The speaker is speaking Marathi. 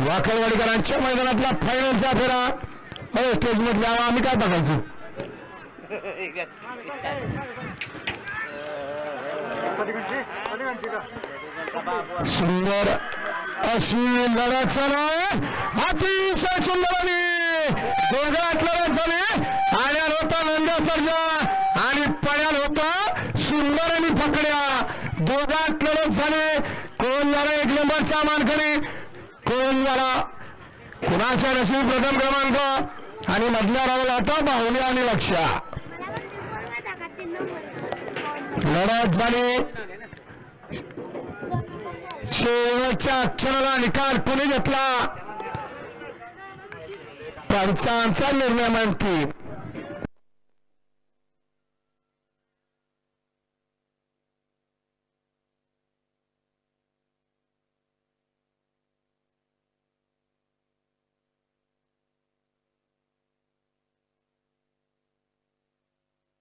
वाकळवाडीकरांच्या मैदानातला फायनलचा फेरा. हो स्टेज मध्ये यावं, आम्ही काय बघायचं. सुंदर अशी लढत झाली, अतिशय सुंदर आणि दोघात लढत झाली. आड्याल होता नंद्या सर्जा आणि पड्याल होता सुंदर आणि पकड्या. दोघात लढत झाले. कोण झाला एक नंबरचा मानकरी, कोण झाला कुणाच्या नशीब प्रथम क्रमांक. आणि मधल्या रावला होता बाहुली आणि लक्ष्या. लढत झाली. शेवटच्या क्षणाला निकाल कोणी घेतला, पंचांचा निर्णय मानती.